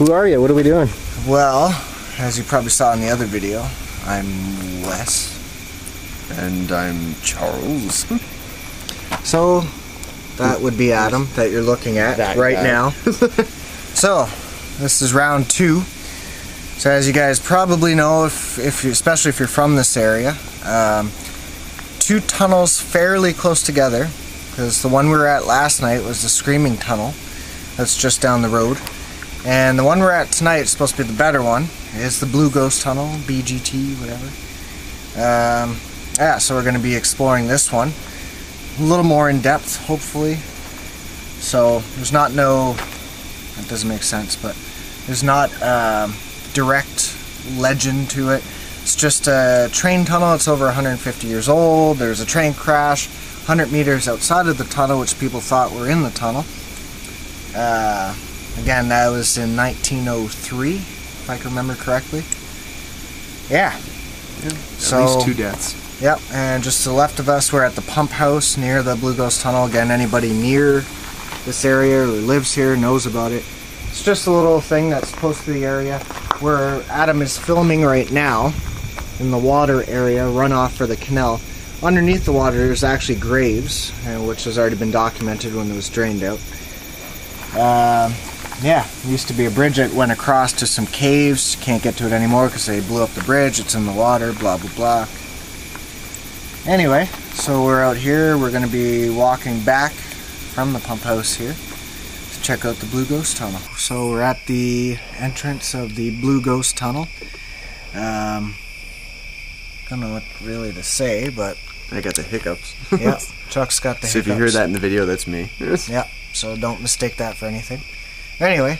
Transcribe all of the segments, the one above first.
Who are you? What are we doing? Well, as you probably saw in the other video, I'm Wes. And I'm Charles. So, that would be Adam that you're looking at right now. So, this is round 2. So as you guys probably know, especially if you're from this area, 2 tunnels fairly close together, because the one we were at last night was the Screaming Tunnel. That's just down the road. And the one we're at tonight is supposed to be the better one. It's the Blue Ghost Tunnel, BGT, whatever. Yeah, so we're going to be exploring this one. A little more in depth, hopefully. So, there's not that doesn't make sense, but there's not direct legend to it. It's just a train tunnel. It's over 150 years old. There's a train crash 100 meters outside of the tunnel, which people thought were in the tunnel. Again, that was in 1903, if I can remember correctly. Yeah. At least 2 deaths. Yep, and just to the left of us, we're at the pump house near the Blue Ghost Tunnel. Again, anybody near this area who lives here knows about it. It's just a little thing that's close to the area where Adam is filming right now, in the water area, runoff for the canal. Underneath the water, there's actually graves, which has already been documented when it was drained out. Yeah, there used to be a bridge that went across to some caves. Can't get to it anymore because they blew up the bridge. It's in the water, blah, blah, blah. Anyway, so we're out here. We're going to be walking back from the pump house here to check out the Blue Ghost Tunnel. So we're at the entrance of the Blue Ghost Tunnel. Don't know what really to say, but I got the hiccups. Yeah, Chuck's got the hiccups. So if you hear that in the video, that's me. Yeah, so don't mistake that for anything. Anyway,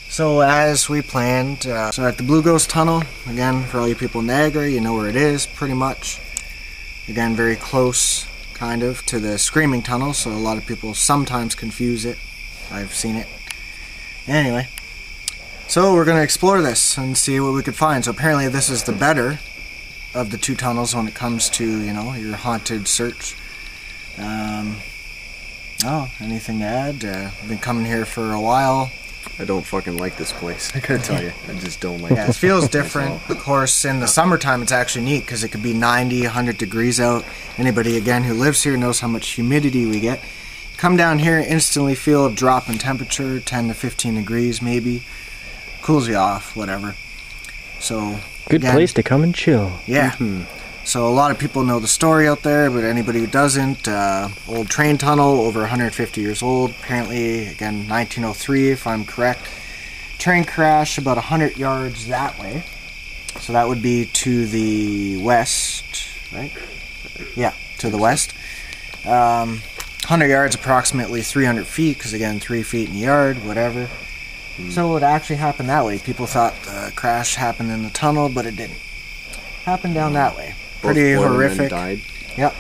so as we planned, so at the Blue Ghost Tunnel, again, for all you people in Niagara, you know where it is, pretty much. Again, very close, kind of, to the Screaming Tunnel, so a lot of people sometimes confuse it. I've seen it. Anyway, so we're going to explore this and see what we could find. So apparently this is the better of the 2 tunnels when it comes to, you know, your haunted search. Oh, anything to add? I've been coming here for a while. I don't fucking like this place. I gotta tell you, I just don't like it. Yeah, it feels different. Of course, in the summertime, it's actually neat because it could be 90, 100 degrees out. Anybody, again, who lives here knows how much humidity we get. Come down here, instantly feel a drop in temperature, 10 to 15 degrees maybe. Cools you off, whatever. So, good again, place to come and chill. Yeah. So a lot of people know the story out there, but anybody who doesn't, old train tunnel, over 150 years old. Apparently, again, 1903, if I'm correct. Train crash about 100 yards that way. So that would be to the west, right? Yeah, to the west. 100 yards, approximately 300 feet, because again, 3 feet in a yard, whatever. So it actually happened that way. People thought the crash happened in the tunnel, but it didn't. Happened down that way. Pretty horrific. Died. Yep.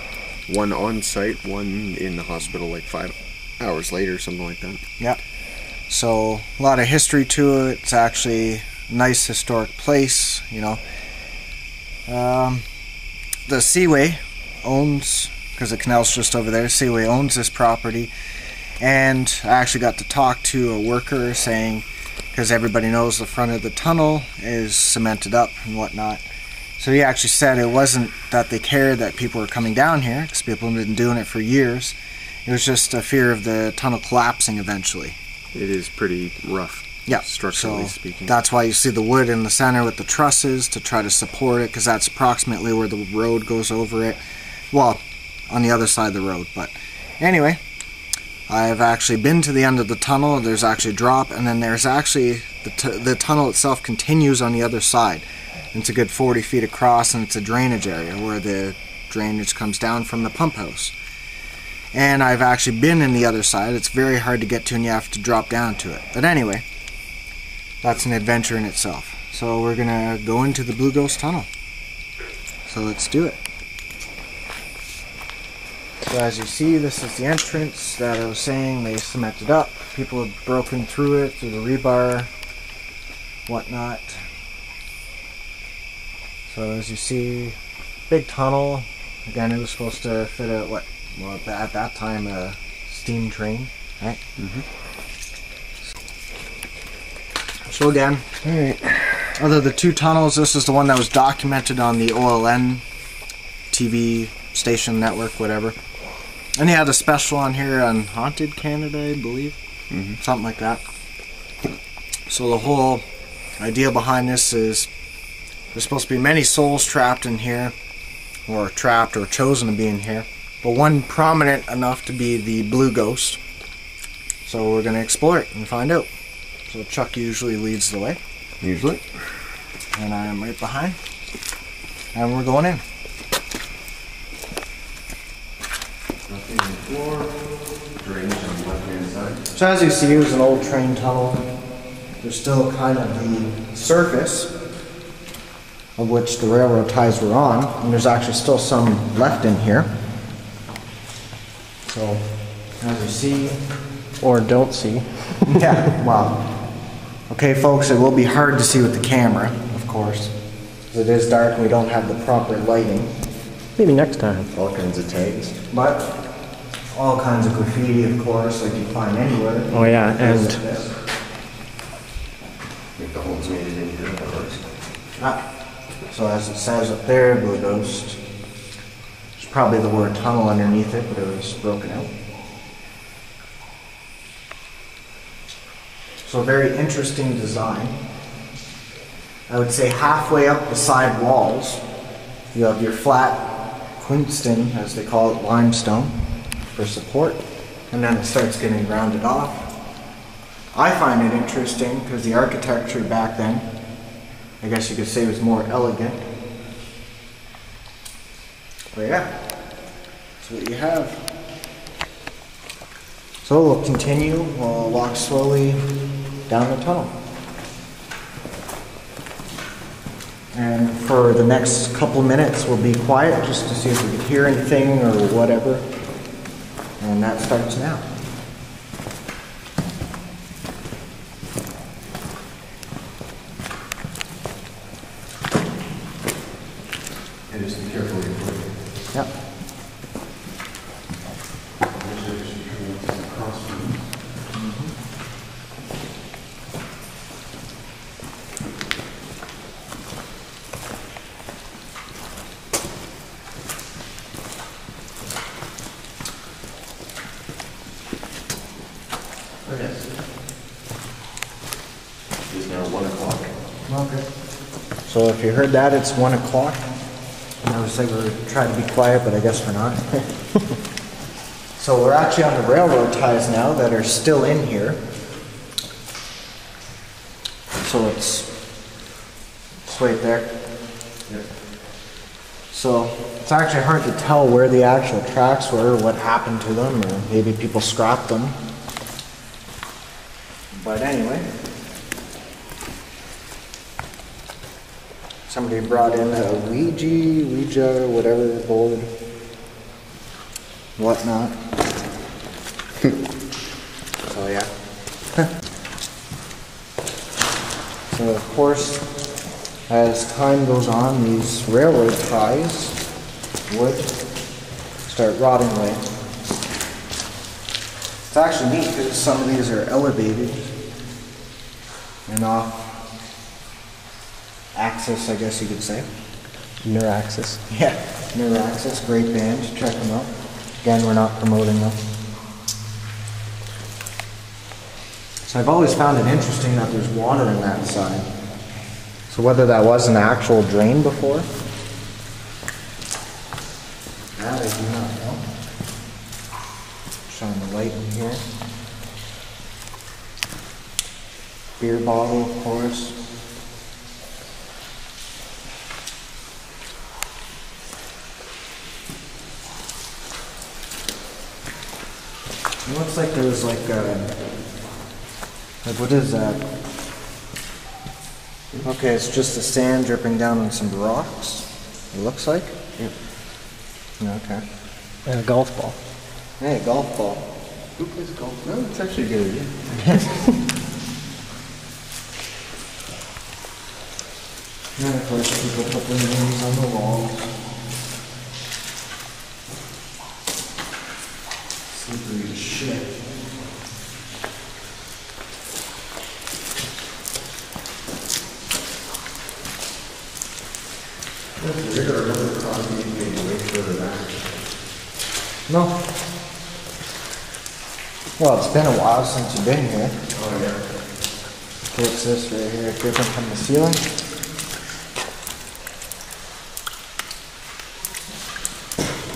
One on site, one in the hospital like 5 hours later, something like that. Yep. So a lot of history to it. It's actually a nice historic place, you know. The Seaway owns, because the canal's just over there, Seaway owns this property. And I actually got to talk to a worker saying, because everybody knows the front of the tunnel is cemented up and whatnot. So he actually said it wasn't that they cared that people were coming down here, because people have been doing it for years. It was just a fear of the tunnel collapsing eventually. It is pretty rough, yeah, structurally so speaking. That's why you see the wood in the center with the trusses to try to support it, because that's approximately where the road goes over it. Well, on the other side of the road. But anyway, I've actually been to the end of the tunnel. There's actually a drop, and then there's actually the tunnel itself continues on the other side. It's a good 40 feet across, and it's a drainage area where the drainage comes down from the pump house. And I've actually been in the other side. It's very hard to get to, and you have to drop down to it. But anyway, that's an adventure in itself. So we're going to go into the Blue Ghost Tunnel. So let's do it. So as you see, this is the entrance that I was saying. They cemented up. People have broken through it, through the rebar, whatnot. So as you see, big tunnel. Again, it was supposed to fit a, well, at that time, a steam train, right? So again, other the two tunnels, this is the one that was documented on the OLN TV station network, whatever. And he had a special on here on Haunted Canada, I believe. Something like that. So the whole idea behind this is there's supposed to be many souls trapped in here, or trapped or chosen to be in here, but one prominent enough to be the blue ghost. So we're going to explore it and find out. So Chuck usually leads the way. Usually. And I am right behind. And we're going in. Nothing on the floor. Drainage on the left-hand side. So as you see, it was an old train tunnel. There's still kind of the surface of which the railroad ties were on. And there's actually still some left in here. So, as you see... Or don't see. Yeah, well... Okay, folks, it will be hard to see with the camera, of course. It is dark and we don't have the proper lighting. Maybe next time. All kinds of tags. But all kinds of graffiti, of course, like you find anywhere. Oh yeah, and I think the holes made it in here, of course. So as it says up there, Blue Ghost. There's probably the word tunnel underneath it, but it was broken out. So a very interesting design. I would say halfway up the side walls, you have your flat quinstone, as they call it, limestone, for support. And then it starts getting rounded off. I find it interesting because the architecture back then, I guess you could say, was more elegant. But yeah, that's what you have. So we'll continue, we'll walk slowly down the tunnel. And for the next couple minutes we'll be quiet just to see if we can hear anything or whatever. And that starts now. And just be careful with your foot. Yep. It's now 1 o'clock. Okay. So if you heard that, it's 1 o'clock. And I was like, we're trying to be quiet, but I guess we're not. So we're actually on the railroad ties now that are still in here. So it's right there. Yep. So it's actually hard to tell where the actual tracks were, what happened to them, or maybe people scrapped them. But anyway, somebody brought in a Ouija, whatever board, whatnot. So yeah. So of course, as time goes on, these railroad ties would start rotting away. It's actually neat because some of these are elevated and off axis, I guess you could say. Neuraxis. Yeah, Neuraxis, great band, check them out. Again, we're not promoting them. So I've always found it interesting that there's water in that side. So whether that was an actual drain before, that I do not know. Shine the light in here. Beer bottle, of course. It looks like there's like what is that? Okay, it's just the sand dripping down on some rocks, it looks like. Yep. Okay. And a golf ball. Hey, golf ball. Who plays golf? No, it's actually a good idea. And of course, people put their names on the walls. Slippery as shit. No. Well, it's been a while since you've been here. Oh, yeah. What's this right here? Dripping from the ceiling?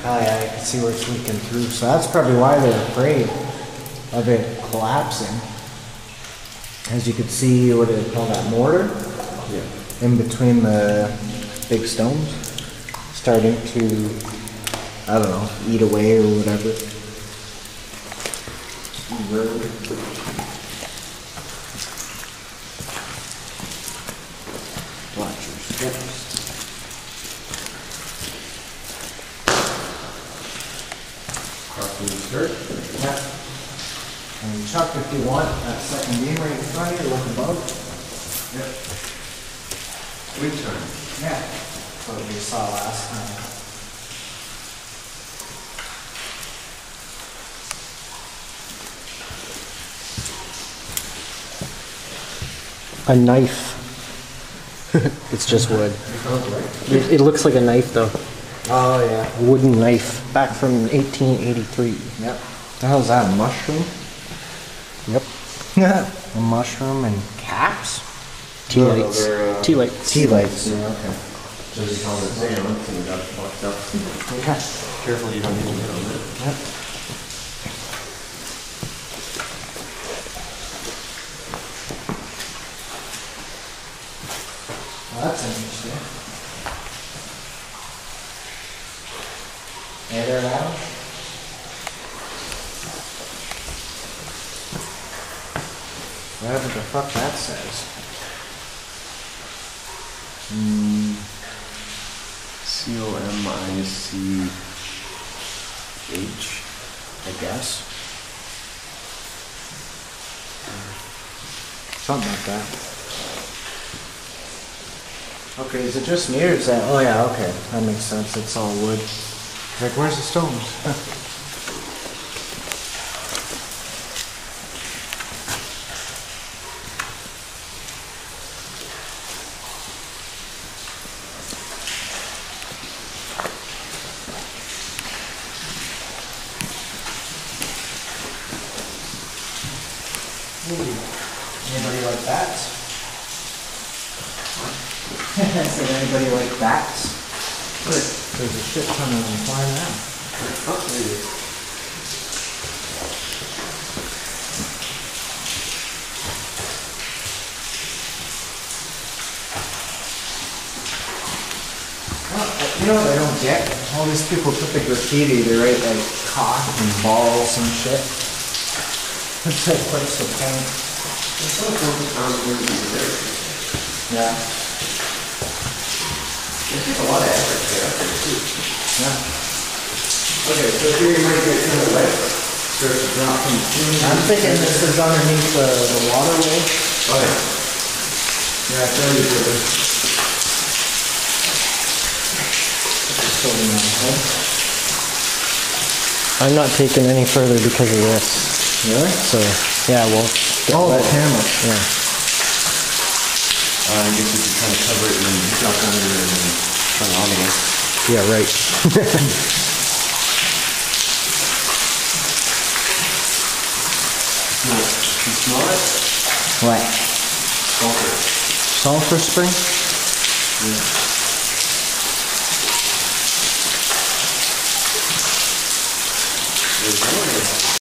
Oh yeah, you can see where it's leaking through. So that's probably why they're afraid of it collapsing. As you can see, what do they call that, mortar? Yeah. In between the big stones. Starting to, I don't know, eat away or whatever. Watch your steps. Crossing the skirt. Yeah. And Chuck, if you want, that second beam right in front of you, look above. Yep. Sweet time. Yeah. That's what we saw last time. A knife. It's just wood. It looks like a knife though. Oh yeah. Wooden knife. Back from 1883. Yep. The hell's that, a mushroom? Yep. A mushroom and caps? Tea No, lights. they're, Tea lights. Tea lights. Yeah, okay. So they call it seance and got fucked up. Yeah. Careful you don't hit on it. Yep. Well, that's interesting. Hey there, Adam. Whatever the fuck that says. C-O-M-I-C-H, I guess. Something like that. Okay, is it just me or is that? Oh yeah, okay. That makes sense. It's all wood. Like, where's the stones? Anybody like bats? I said, anybody like bats? There's a shit ton of them flying around. Well, you know what I don't get? All these people put the graffiti, they write like cock and balls and shit. It's like place to paint. Yeah. It takes a lot of effort to get up there too. Yeah. Okay, so here you might get kind of wet. Starts to drop from the ceiling. I'm thinking this is underneath the waterway. Oh yeah. Yeah, I tell you what. Just holding on hold. I'm not taking any further because of this. Really? So yeah, well. Oh, the camera. Yeah. I guess you could kind of cover it and then duck under it and then turn it on again. Yeah. Right. You smell it? What? Sulfur. Sulfur spring? Yeah. There's one